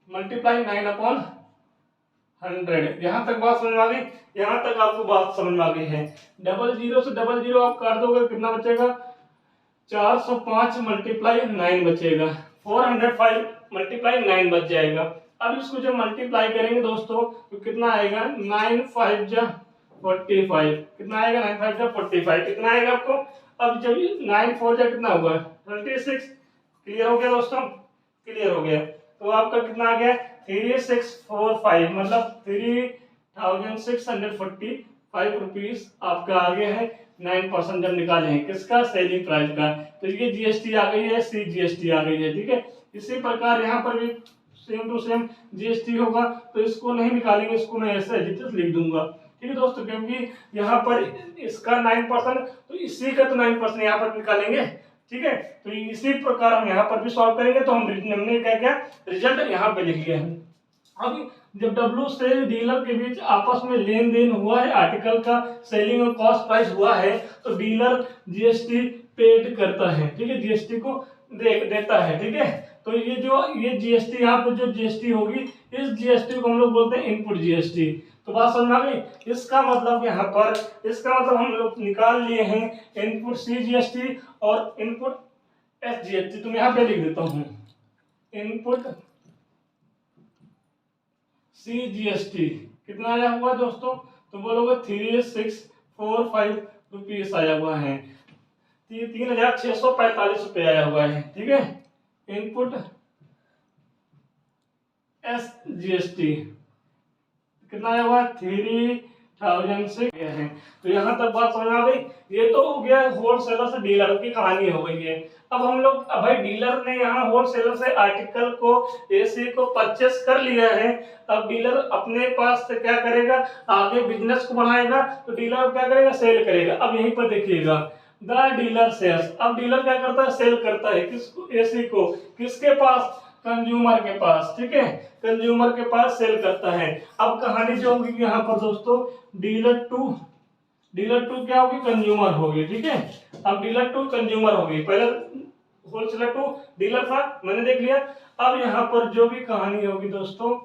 मल्टीप्लाई 9/100। यहाँ तक बात समझ में आ गई, यहाँ तक आपको बात समझ में आ गई है। 00 से 00 आप काट दोगे कितना बचेगा 405 मल्टीप्लाई 9 बचेगा, 405 मल्टीप्लाई 9 बच जाएगा। अब इसको जब मल्टीप्लाई करेंगे दोस्तों तो कितना आएगा 9×5 = 45, कितना आएगा 9×5 = 45, कितना आएगा आपको। अब जब 9×4 कितना हुआ 26, क्लियर हो गया दोस्तों, क्लियर हो गया। तो आपका कितना आ गया 3645, मतलब 3645 रुपीज आपका आ गया है। 9% जब निकाले हैं किसका, सेलिंग प्राइस का, तो ये जीएसटी आ गई है, सी जीएसटी आ गई है। ठीक है, इसी प्रकार यहाँ पर भी सेम टू सेम जीएसटी होगा, तो इसको नहीं निकालेंगे, इसको मैं ऐसे लिख दूंगा। ठीक है दोस्तों, क्योंकि यहाँ पर इसका 9%, तो इसी का तो 9% यहाँ पर निकालेंगे। ठीक है, तो इसी प्रकार हम यहाँ पर भी सॉल्व करेंगे, तो हमने क्या रिजल्ट यहाँ पे लिख लिया है। अब जब डब्ल्यू से डीलर के बीच आपस में लेन देन हुआ है, आर्टिकल का सेलिंग और कॉस्ट प्राइस हुआ है, तो डीलर जीएसटी पेड करता है। ठीक है, जीएसटी को देता है। ठीक है, तो ये जीएसटी यहाँ पर जो जीएसटी होगी, इस जीएसटी को हम लोग बोलते हैं इनपुट जीएसटी। तो बात समझ में आ गई, इसका मतलब यहाँ पर हम लोग निकाल लिए हैं इनपुट सी जीएसटी और इनपुट एस जीएसटी। तो मैं यहाँ पे लिख देता हूँ इनपुट CGST कितना आया हुआ है दोस्तों, तो बोलोगे 3645 रुपीस आया हुआ है, 3645 रुपये आया हुआ है। ठीक है, इनपुट SGST कितना आया हुआ है, 3000 से है। तो यहाँ तक बात समझ आ गई। ये तो हो गया होलसेलर से डीलर की कहानी हो गई है। अब हम लोग, अब भाई डीलर ने यहाँ होलसेलर से आर्टिकल को, एसी को परचेस कर लिया है। अब डीलर अपने पास से क्या करेगा, आगे बिजनेस को बढ़ाएगा, तो डीलर क्या करेगा, सेल करेगा। अब यहीं पर देखिएगा, द डीलर सेल्स। अब डीलर क्या करता है, सेल करता है किसको, एसी को, किसके पास, कंज्यूमर के पास। ठीक है, कंज्यूमर के पास सेल करता है। अब कहानी जो होगी यहाँ पर दोस्तों, डीलर टू क्या होगी, कंज्यूमर होगी। ठीक है, अब डीलर टू कंज्यूमर होगी, पहले होलसेलर टू डीलर था, मैंने देख लिया। अब यहाँ पर जो भी कहानी होगी दोस्तों,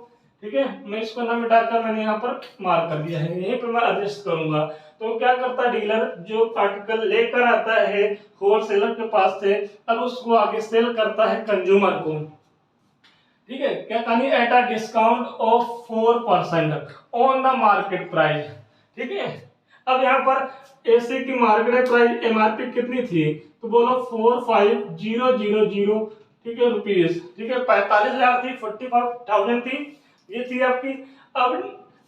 ठीक है, मैं इसको ना मिटाकर मैंने यहाँ पर मार्क कर दिया है, यहीं पर मैं एडजस्ट करूंगा। तो क्या करता है डीलर, जो आर्टिकल लेकर आता है होलसेलर के पास से, अब उसको आगे सेल करता है कंज्यूमर को। ठीक है, क्या कहानी, at a discount of 4% on the market price. ठीक है, अब यहाँ पर एसी की मार्केट प्राइस एमआरपी कितनी थी, तो बोलो 45000, ठीक है, रुपीज। ठीक है, 45,000 थी, 45,000 थी, ये थी आपकी। अब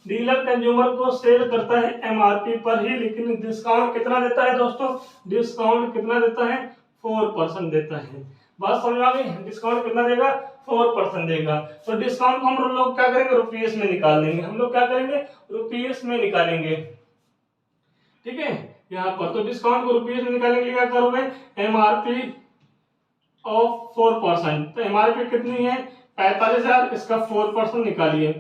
डीलर कंज्यूमर को सेल करता है एमआरपी पर ही, लेकिन डिस्काउंट कितना देता है दोस्तों, डिस्काउंट कितना देता है, 4% देता है। बात समझ आ गई, डिस्काउंट कितना देगा, 4% देगा। तो डिस्काउंट को हम लोग क्या करेंगे, रुपीस में निकाल देंगे, हम लोग क्या करेंगे, रुपीस में निकालेंगे। ठीक है, यहाँ पर तो डिस्काउंट को रुपीस में निकालने के लिए क्या करोगे, एमआरपी ऑफ 4%। तो एमआरपी कितनी है, 45,000, इसका 4% निकालिए,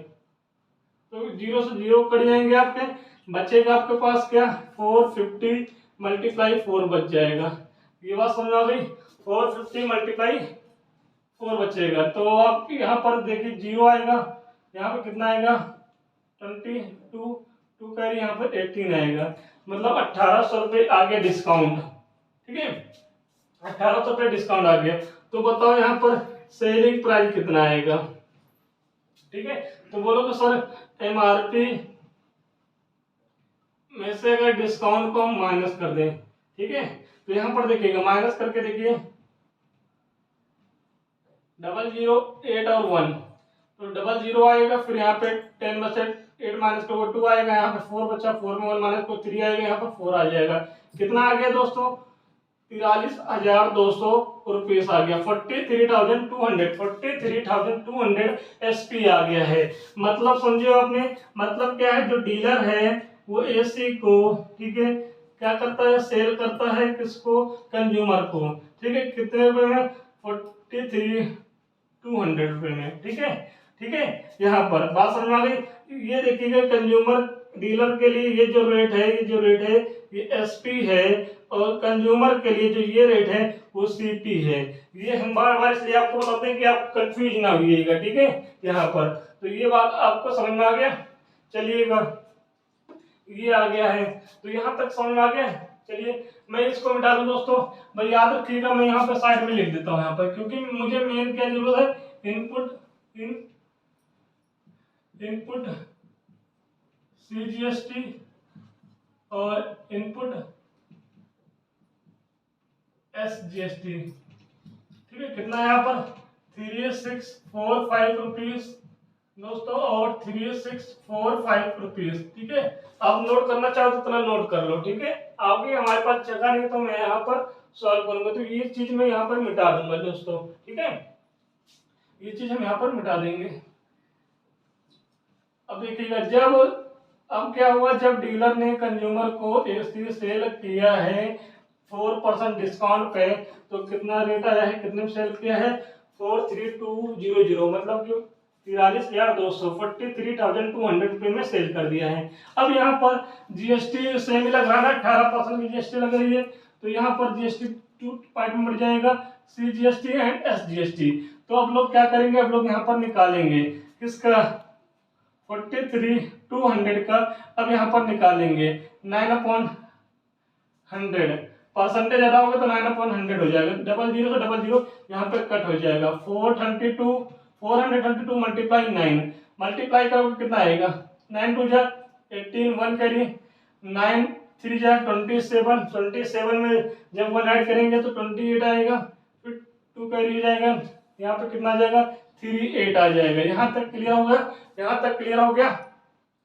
तो 0 से 0 कट जाएंगे आपके, बचेगा आपके पास क्या, 450 मल्टीप्लाई 4 बच जाएगा। ये बात समझ आ गई, 450 मल्टीप्लाई 4 बचेगा। तो आप यहाँ पर देखिए 0 आएगा, यहाँ पे कितना आएगा, 22, 2 कैरी यहाँ पर 18 आएगा, मतलब 1800 रुपये आ गया डिस्काउंट। ठीक है, 1800 रुपये डिस्काउंट आ गया। तो बताओ यहाँ पर सेलिंग प्राइस कितना आएगा। ठीक है, तो बोलोगे सर एमआरपी में से अगर डिस्काउंट को हम माइनस कर दें, ठीक है, तो यहाँ पर देखिएगा, माइनस करके देखिए, 008 और 1, तो 00 आएगा, फिर यहाँ पे 10 में से 8 माइनस करो 2 आएगा, यहाँ पे 4 बचा, 4 में 1 माइनस को 3 आएगा, यहाँ पर 4 आ जाएगा। कितना आ गया दोस्तों, 43,200 रुपीस आ गया, 43,200 एसपी आ गया है। मतलब समझिए आपने, मतलब क्या है, जो डीलर है वो एसी को, ठीक है, क्या करता है, सेल करता है किसको, कंज्यूमर को। ठीक है, कितने रुपए में, 43,200 रुपए में। ठीक है, ठीक है, यहाँ पर बात समझ आ गई। ये देखिएगा, कंज्यूमर डीलर के लिए ये जो रेट है, ये जो रेट है ये एसपी है, और कंज्यूमर के लिए जो ये रेट है वो सीपी है। ये हम बार बार इसलिए आपको बताते हैं कि आप कंफ्यूज ना होइएगा। ठीक है, यहाँ पर तो ये बात आपको समझ में आ गया, चलिएगा, ये आ गया है, तो यहाँ तक समझ में आ गया। चलिए मैं इसको मिटा दूं दोस्तों, भाई याद रखिएगा, मैं यहाँ पे साइड में लिख देता हूँ यहाँ पर, क्योंकि मुझे मेन क्या जरूरत है, इनपुट सीजीएसटी और इनपुट एसजीएसटी। ठीक है, कितना है यहाँ पर, 3645 रुपीज दोस्तों, और 3645 रुपीज। ठीक है, आप नोट करना चाहो तो इतना नोट कर लो। ठीक है, आगे हमारे पास जगह नहीं तो मैं यहाँ पर सॉल्व करूंगा, तो ये चीज मैं यहाँ पर मिटा दूंगा दोस्तों। ठीक है, ये चीज हम यहाँ पर मिटा देंगे। अब देखिएगा, जब अब क्या हुआ, जब डीलर ने कंज्यूमर को एसी सेल किया है 4% डिस्काउंट पे, तो कितना रेट आया है, कितने में सेल किया है, 43200, मतलब जो 43,200, 43,200 रुपए में सेल कर दिया है। अब यहाँ पर जीएसटी सेम लग रहा है, 18% की जीएसटी लग रही है, तो यहाँ पर जीएसटी 2 पार्ट में बढ़ जाएगा, सीजीएसटी एंड एसजीएसटी। तो अब लोग क्या करेंगे, अब लोग यहाँ पर निकालेंगे किसका, 43,200 का। अब यहाँ पर निकालेंगे 9/100, परसेंटेज ज्यादा होगा तो 9/100 हो जाएगा, 00 से 00 यहाँ पे कट हो जाएगा, 432 मल्टीप्लाई 9, मल्टीप्लाई करोगे कितना आएगा, 9 टू जा 18, 1 करिए, 9 3 जा 27, 27 में जब 1 ऐड करेंगे तो 28 आएगा, फिर 2 कैरी जाएगा, यहाँ पे कितना आ जाएगा 38 आ जाएगा। यहाँ तक क्लियर हो गया, यहाँ तक क्लियर हो गया।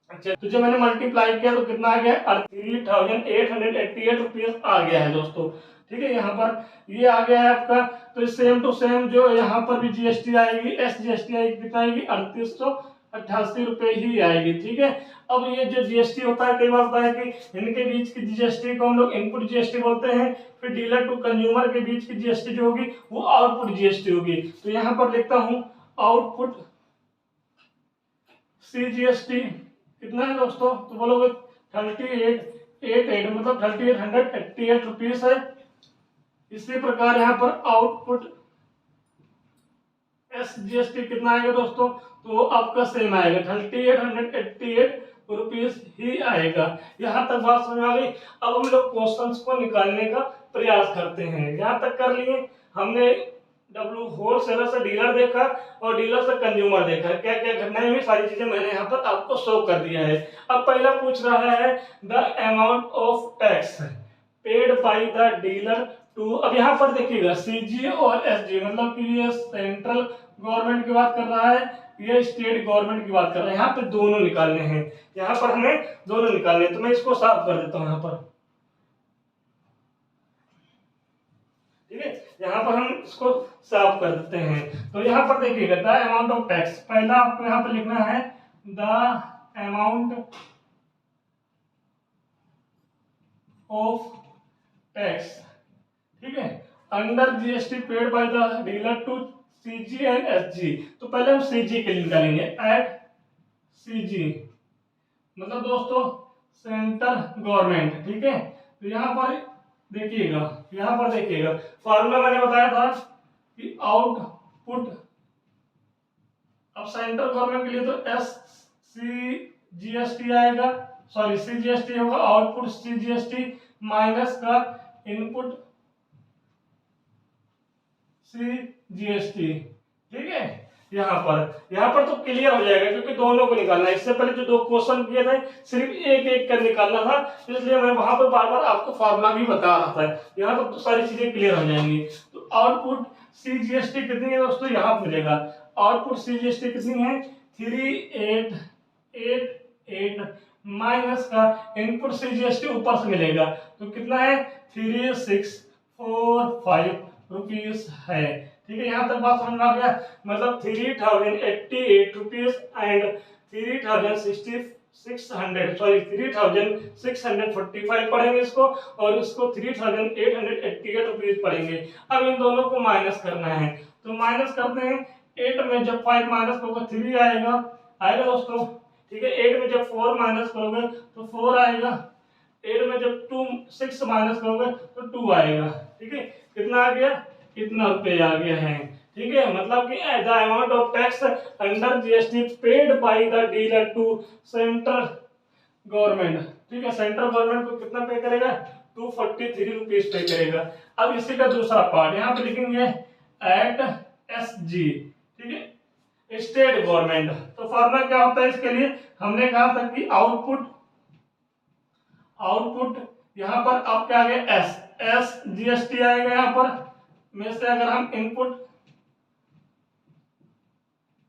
अच्छा, तो जब मैंने मल्टीप्लाई किया तो कितना आ गया, 3888 रुपीज आ गया है दोस्तों। ठीक है, यहाँ पर ये आ गया है आपका। तो सेम टू सेम जो यहाँ पर भी जीएसटी आएगी, SGST आएगी, कितना आएगी 3888 रुपए ही आएगी। ठीक है, अब ये जो जीएसटी होता है, कई बार होता है कि इनके बीच की जीएसटी को हम लोग इनपुट जीएसटी बोलते हैं, फिर डीलर टू कंज्यूमर के बीच की जीएसटी जो होगी वो आउटपुट जीएसटी होगी। तो यहाँ पर लिखता हूँ आउटपुट CGST कितना है दोस्तों, तो बोलोगे 3888 मतलब 3888 रुपीज है। इसी प्रकार यहाँ पर आउटपुट SGST कितना आएगा दोस्तों, तो आपका सेम आएगा 3888 रुपीज ही आएगा। यहाँ तक बात समझ आ गई। अब हम लोग क्वेश्चंस को निकालने का प्रयास करते हैं। यहाँ तक कर लिए हमने, होलसेलर से डीलर देखा और डीलर से कंज्यूमर देखा, क्या क्या घटनाएं हुई, सारी चीजें मैंने यहाँ पर आपको शो कर दिया है। अब पहला पूछ रहा है the amount of tax paid by the dealer to. अब यहाँ पर देखिएगा CG और SG, मतलब कि ये सेंट्रल गवर्नमेंट की बात कर रहा है, ये स्टेट गवर्नमेंट की बात कर रहा है। यहाँ पे दोनों निकालने हैं, यहाँ पर हमें दोनों निकालने हैं। तो मैं इसको साफ कर देता हूँ यहाँ पर। ठीक है, यहाँ पर हम इसको साफ कर देते हैं। तो यहाँ पर देखिएगा द अमाउंट ऑफ टैक्स, पहला आपको यहाँ पर लिखना है द अमाउंट ऑफ टैक्स। ठीक है, under GST paid by the dealer to CG and SG। तो पहले हम CG के लिए निकालेंगे, एट CG मतलब दोस्तों सेंट्रल गवर्नमेंट। ठीक है, तो यहाँ पर देखिएगा, यहाँ पर देखिएगा फॉर्मूला मैंने बताया था कि आउटपुट, अब सेंट्रल गवर्नमेंट के लिए तो SCGST आएगा, सॉरी CGST होगा, आउटपुट CGST माइनस का इनपुट CGST। ठीक है, यहाँ पर तो क्लियर हो जाएगा क्योंकि दोनों को निकालना है। इससे पहले जो दो क्वेश्चन किए थे सिर्फ एक एक कर निकालना था, इसलिए मैं वहां पर बार बार आपको फॉर्मूला भी बता रहा था। यहाँ पर तो सारी चीजें क्लियर हो जाएंगी। तो आउटपुट CGST कितनी है दोस्तों, यहाँ मिलेगा आउटपुट CGST कितनी है 3888 माइनस का इनपुट CGST ऊपर से मिलेगा, तो कितना है 3645 रुपीज है। ठीक है, यहाँ तक बात समझ में आ गया। मतलब 3088 रुपीज एंड 3645 पढ़ेंगे इसको, और इसको 3888 रुपीज पढ़ेंगे। अब इन दोनों को माइनस करना है, तो माइनस करते हैं। 8 में जब 5 माइनस करोगे 3 आएगा दोस्तों। ठीक है, 8 में जब 4 माइनस करोगे तो 4 आएगा, 8 में जब 6 माइनस करोगे तो 2 आएगा। ठीक है, कितना आ गया, कितना रुपए आ गया है। ठीक है, मतलब कि the amount of tax under GST paid by the dealer to central government. ठीक है, सेंट्रल गवर्नमेंट को कितना पे करेगा 243 रुपीज पे करेगा। अब इसी का दूसरा पार्ट यहाँ पे लिखेंगे एट SG। ठीक है, स्टेट गवर्नमेंट। तो फॉर्मूला क्या होता है इसके लिए, हमने कहा था कि आउटपुट यहाँ पर अब क्या आ गया SGST आएगा। यहाँ पर में से अगर हम इनपुट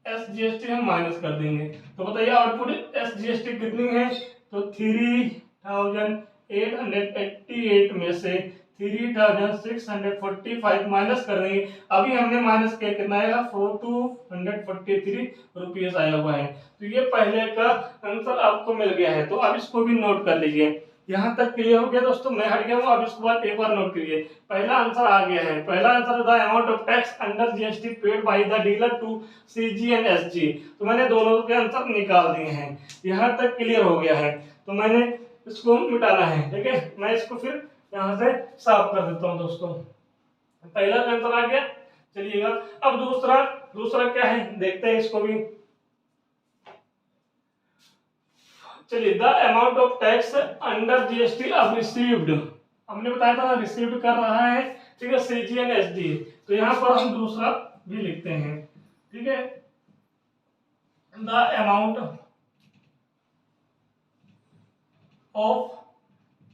SGST हम माइनस कर देंगे तो बताइए आउटपुट SGST कितनी है, तो 3888 में से 3645 माइनस कर देंगे। अभी हमने माइनस किया, कितना आएगा 4243 रुपीज आया हुआ है। तो ये पहले का आंसर आपको मिल गया है। तो अब इसको भी नोट कर लीजिए। यहाँ तक क्लियर हो गया दोस्तों, मैं हट गया हूँ। अब इसके बाद एक बार नोट करिए, पहला आंसर आ गया है। पहला answer the amount of tax under GST paid by the dealer to CG and SG। तो मैंने दोनों के आंसर निकाल दिए हैं। यहाँ तक क्लियर हो गया है, तो मैंने इसको मिटाना है। ठीक है, मैं इसको फिर यहाँ से साफ कर देता हूँ दोस्तों। पहला आंसर आ गया, चलिएगा। अब दूसरा क्या है देखते हैं इसको भी। चलिए, the amount of tax under GST अब रिसीव्ड, हमने बताया था रिसीव्ड कर रहा है। ठीक है, CG एंड SG। तो यहाँ पर हम दूसरा भी लिखते हैं। ठीक है, द अमाउंट ऑफ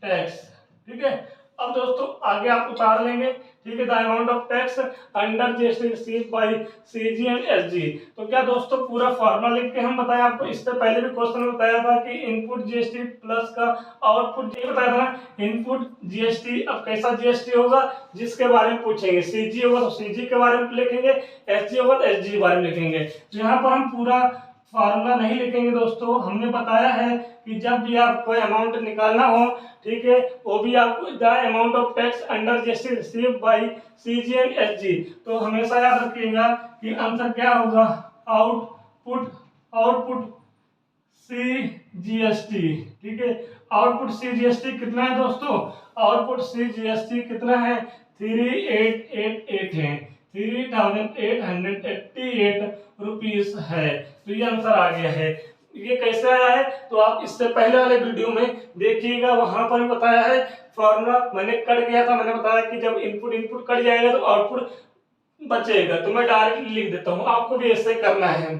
टैक्स। ठीक है, अब दोस्तों आगे आप उतार लेंगे। ठीक है, the amount of tax under GST received by CG and SG. तो क्या दोस्तों पूरा फॉर्मूला लिख के हम बताएं आपको, इससे पहले भी क्वेश्चन में बताया था कि इनपुट जीएसटी प्लस का आउटपुट, ये बताया था ना इनपुट जीएसटी। अब कैसा जीएसटी होगा जिसके बारे में पूछेंगे, सीजी होगा तो सीजी के बारे में लिखेंगे, एसजी होगा तो एसजी के बारे में लिखेंगे। तो यहाँ पर हम पूरा फार्मूला नहीं लिखेंगे दोस्तों, हमने बताया है कि जब भी आपको अमाउंट निकालना हो, ठीक है, वो भी आपको the amount of tax under GST received by CG and SG. तो हमेशा याद रखिएगा कि आंसर क्या होगा, आउटपुट सी जीएसटी। ठीक है, आउटपुट सी जीएसटी कितना है दोस्तों, आउटपुट सी जीएसटी कितना है, 3888 है, 3888 रुपीस है। तो ये आंसर आ गया है। ये कैसे आया है तो आप इससे पहले वाले वीडियो में देखिएगा, वहां पर बताया है फॉर्मूला मैंने कट गया था। मैंने बताया कि जब इनपुट कट जाएगा तो आउटपुट बचेगा। तो मैं डायरेक्ट लिख देता हूँ, आपको भी ऐसे करना है।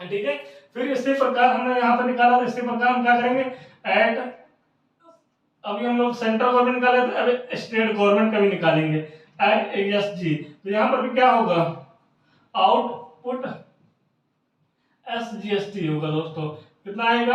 ठीक है, फिर इसी प्रकार हमने यहाँ पर निकाला, तो इसी प्रकार हम क्या करेंगे, एट, अभी हम लोग सेंट्रल गवर्नमेंट निकाले थे, अभी स्टेट गवर्नमेंट का भी निकालेंगे, एट एसजी। तो यहाँ पर भी क्या होगा, आउटपुट एसजीएसटी होगा दोस्तों। कितना आएगा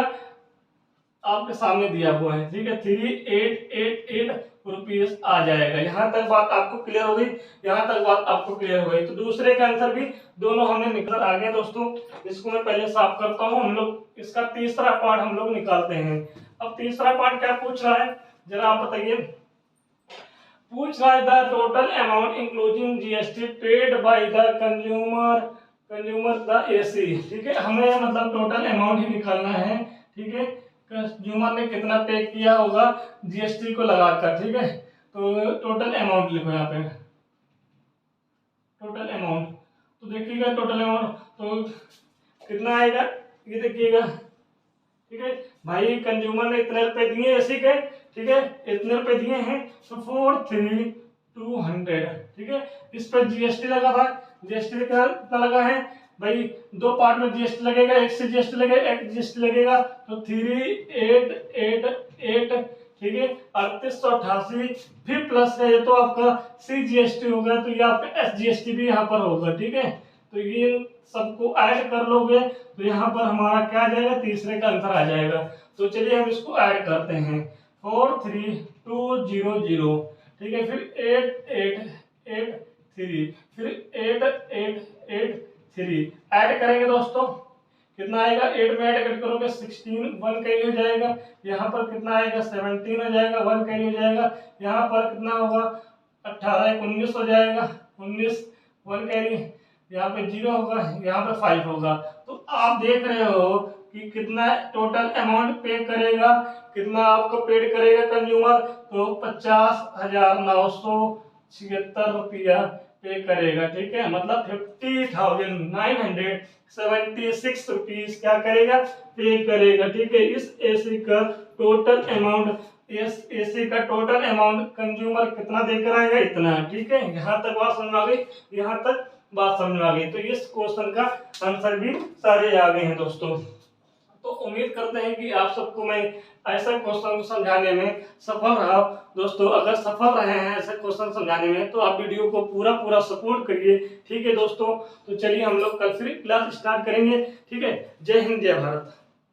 आपके सामने दिया हुआ है। ठीक है, 3888 रुपीस आ जाएगा। यहाँ तक बात आपको क्लियर हो गई, यहाँ तक बात आपको क्लियर हो गई। तो दूसरे का आंसर भी दोनों हमने निकल आ गए दोस्तों। इसको मैं पहले साफ करता हूँ। हम लोग इसका तीसरा पार्ट हम लोग निकालते हैं। अब तीसरा पार्ट क्या पूछ रहा है जरा आप बताइए। पूछ रहा है the total amount including GST paid by the consumer the AC. ठीक है, हमें मतलब टोटल अमाउंट ही निकालना है। ठीक है, कंज्यूमर ने कितना पे किया होगा जीएसटी को लगाकर। ठीक है, तो टोटल अमाउंट लिखो यहाँ पे, टोटल अमाउंट। तो देखिएगा टोटल अमाउंट तो कितना आएगा, ये देखिएगा। ठीक है भाई, कंज्यूमर ने इतने रुपए दिए एसी के, ठीक है, इतने रुपए दिए हैं, तो 43,200। ठीक है, इस पर जीएसटी लगा था, जीएसटी कितना लगा है भाई, दो पार्ट में जीएसटी लगेगा, एक से जीएसटी लगेगा, एक जीएसटी लगेगा, तो 3888। ठीक है, 3888 फिर प्लस है, ये तो आपका सी जीएसटी होगा, तो ये आपका एस जीएसटी भी यहाँ पर होगा। ठीक है, तो ये सबको ऐड कर लोगे तो यहाँ पर हमारा क्या आ जाएगा, तीसरे का आंसर आ जाएगा। तो चलिए हम इसको ऐड करते हैं, 43200। ठीक है, फिर 8883, फिर 8883 ऐड करेंगे दोस्तों, कितना आएगा, 8 में ऐड करोगे 16, 1 कैरी हो जाएगा। यहाँ पर कितना आएगा, 17 हो जाएगा, 1 कैरी हो जाएगा। यहाँ पर कितना होगा, 18 19 हो जाएगा, 19 1 कैरी, यहाँ पे 0 होगा, यहाँ पे 5 होगा। तो आप देख रहे हो कि कितना टोटल अमाउंट पे करेगा, कितना आपको पेड करेगा कंज्यूमर, तो 50,976 रुपया पे करेगा। ठीक है, मतलब 50,976 रुपीज क्या करेगा, पे करेगा। ठीक है, इस एसी का टोटल अमाउंट, इस एसी का टोटल अमाउंट कंज्यूमर कितना देकर आएगा, इतना। ठीक है, यहाँ तक बात समझ आ गई, यहाँ तक बात समझ आ गई। तो इस क्वेश्चन का आंसर भी सारे आ गए हैं दोस्तों। तो उम्मीद करते हैं कि आप सबको मैं ऐसा क्वेश्चन समझाने में सफल रहा दोस्तों। अगर सफल रहे हैं ऐसे क्वेश्चन समझाने में तो आप वीडियो को पूरा सपोर्ट करिए। ठीक है दोस्तों, तो चलिए हम लोग कल फिर क्लास स्टार्ट करेंगे। ठीक है, जय हिंद जय भारत।